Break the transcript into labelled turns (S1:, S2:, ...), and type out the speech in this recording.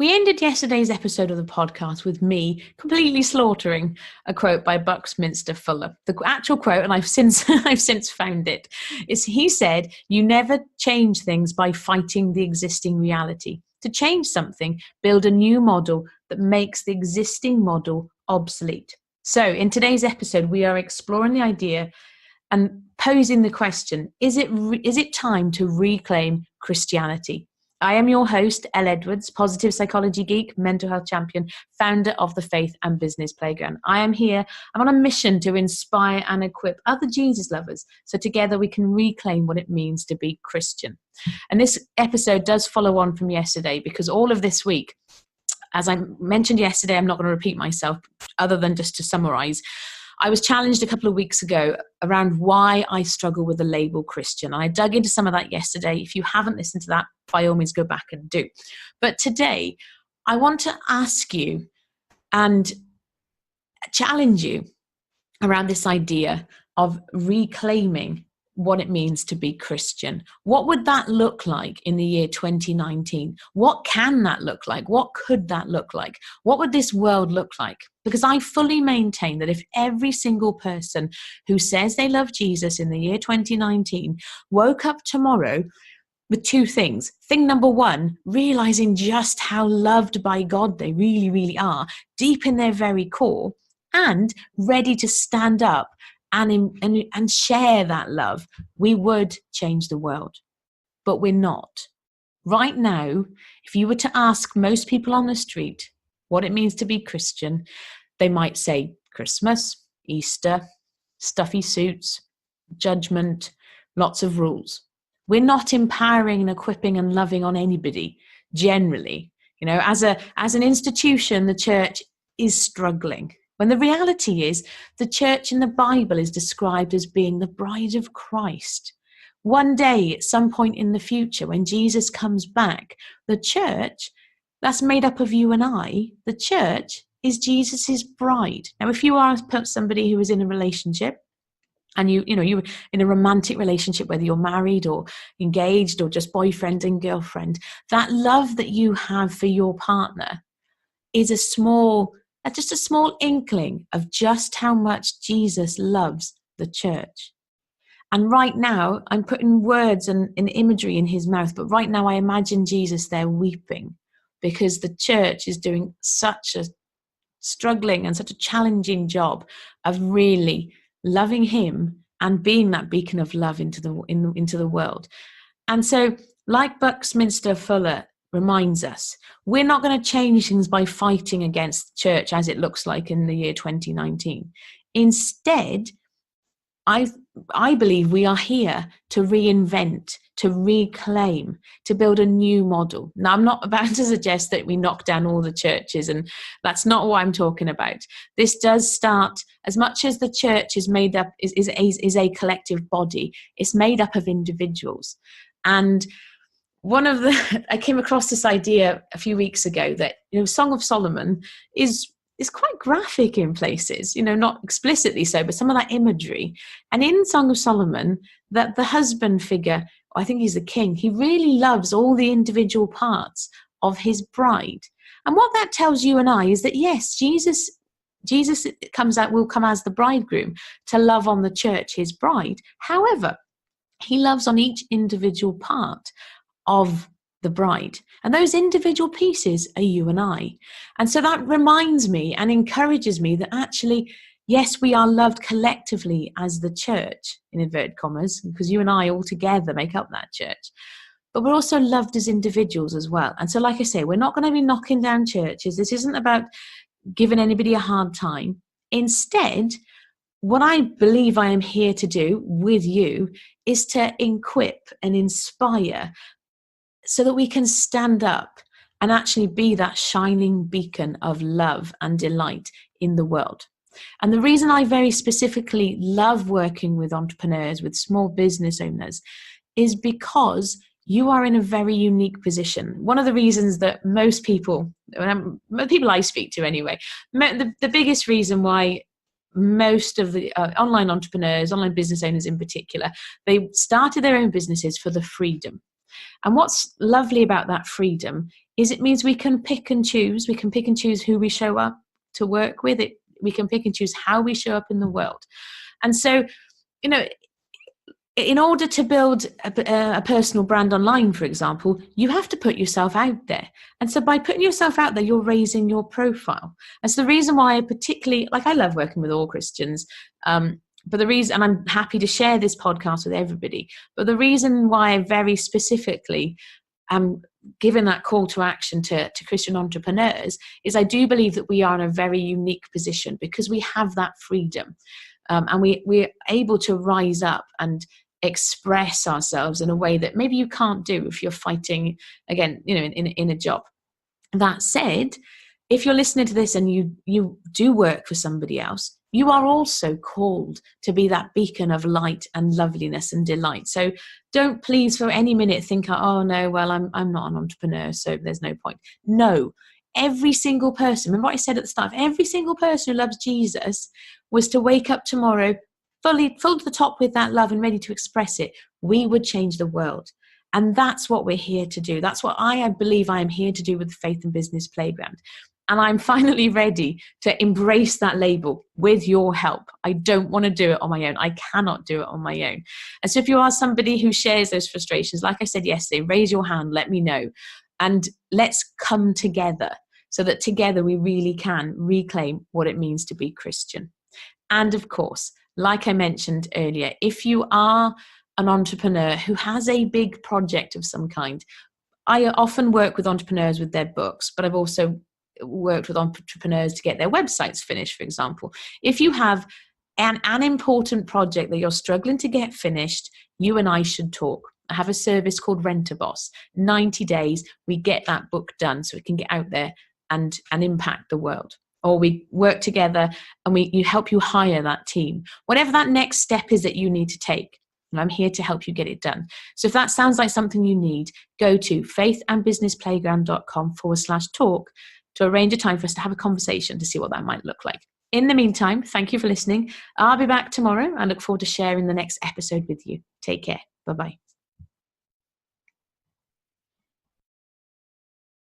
S1: We ended yesterday's episode of the podcast with me completely slaughtering a quote by Buckminster Fuller. The actual quote, and I've since found it, is he said, "You never change things by fighting the existing reality. To change something, build a new model that makes the existing model obsolete." So in today's episode, we are exploring the idea and posing the question, is it time to reclaim Christianity? I am your host, Elle Edwards, positive psychology geek, mental health champion, founder of the Faith and Business Playground. I'm on a mission to inspire and equip other Jesus lovers so together we can reclaim what it means to be Christian. And this episode does follow on from yesterday because all of this week, as I mentioned yesterday, I'm not going to repeat myself other than just to summarize. I was challenged a couple of weeks ago around why I struggle with the label Christian. I dug into some of that yesterday. If you haven't listened to that, by all means, go back and do. But today, I want to ask you and challenge you around this idea of reclaiming what it means to be Christian. What would that look like in the year 2019? What can that look like? What could that look like? What would this world look like? Because I fully maintain that if every single person who says they love Jesus in the year 2019 woke up tomorrow with two things. Thing number one, realizing just how loved by God they really, really are, deep in their very core, and ready to stand up and share that love, we would change the world. But we're not. Right now, if you were to ask most people on the street what it means to be Christian, they might say Christmas, Easter, stuffy suits, judgment, lots of rules. We're not empowering and equipping and loving on anybody, generally. You know, as an institution, the church is struggling. When the reality is, the church in the Bible is described as being the bride of Christ. One day, at some point in the future, when Jesus comes back, the church, that's made up of you and I, the church is Jesus's bride. Now, if you are somebody who is in a relationship, and you're in a romantic relationship, whether you're married or engaged or just boyfriend and girlfriend, that love that you have for your partner is just a small inkling of just how much Jesus loves the church. And right now, I'm putting words and imagery in his mouth, but right now I imagine Jesus there weeping because the church is doing such a struggling and such a challenging job of really loving him and being that beacon of love into the world. And so, like Buckminster Fuller reminds us, we're not going to change things by fighting against the church as it looks like in the year 2019. Instead, I believe we are here to reinvent, to reclaim, to build a new model. Now, I'm not about to suggest that we knock down all the churches, and that's not what I'm talking about. This does start, as much as the church is made up, is a collective body, it's made up of individuals. And I came across this idea a few weeks ago that, Song of Solomon is quite graphic in places, not explicitly so, but some of that imagery. And in Song of Solomon, that the husband figure, I think he's the king, he really loves all the individual parts of his bride. And what that tells you and I is that, yes, Jesus will come as the bridegroom to love on the church, his bride. However, he loves on each individual part of the bride. And those individual pieces are you and I. And so that reminds me and encourages me that actually, yes, we are loved collectively as the church, in inverted commas, because you and I all together make up that church. But we're also loved as individuals as well. And so, like I say, we're not going to be knocking down churches. This isn't about giving anybody a hard time. Instead, what I believe I am here to do with you is to equip and inspire so that we can stand up and actually be that shining beacon of love and delight in the world. And the reason I very specifically love working with entrepreneurs, with small business owners, is because you are in a very unique position. One of the reasons that most people I speak to anyway, the biggest reason why most of the online entrepreneurs, online business owners in particular, they started their own businesses for the freedom. And what's lovely about that freedom is it means we can pick and choose. We can pick and choose who we show up to work with. We can pick and choose how we show up in the world. And so, in order to build a personal brand online, for example, you have to put yourself out there. And so by putting yourself out there, you're raising your profile. That's the reason why I particularly, I love working with all Christians, but the reason, and I'm happy to share this podcast with everybody, but the reason why I very specifically am giving that call to action to Christian entrepreneurs is I do believe that we are in a very unique position because we have that freedom. And we're able to rise up and express ourselves in a way that maybe you can't do if you're fighting, again, in a job. That said, if you're listening to this and you do work for somebody else, you are also called to be that beacon of light and loveliness and delight. So don't please for any minute think, oh no, well, I'm not an entrepreneur, so there's no point. No. Every single person, remember what I said at the start, every single person who loves Jesus was to wake up tomorrow full to the top with that love and ready to express it. We would change the world. And that's what we're here to do. That's what I believe I am here to do with the Faith and Business Playground. And I'm finally ready to embrace that label with your help. I don't want to do it on my own. I cannot do it on my own. And so if you are somebody who shares those frustrations, like I said yesterday, raise your hand, let me know. And let's come together so that together we really can reclaim what it means to be Christian. And of course, like I mentioned earlier, if you are an entrepreneur who has a big project of some kind, I often work with entrepreneurs with their books, but I've also worked with entrepreneurs to get their websites finished, for example. If you have an important project that you're struggling to get finished, you and I should talk. I have a service called Rent a Boss. 90 days, we get that book done so it can get out there and impact the world. Or we work together and you help you hire that team. Whatever that next step is that you need to take, and I'm here to help you get it done. So if that sounds like something you need, go to faithandbusinessplayground.com/talk to arrange a time for us to have a conversation to see what that might look like. In the meantime, thank you for listening. I'll be back tomorrow and look forward to sharing the next episode with you. Take care. Bye-bye.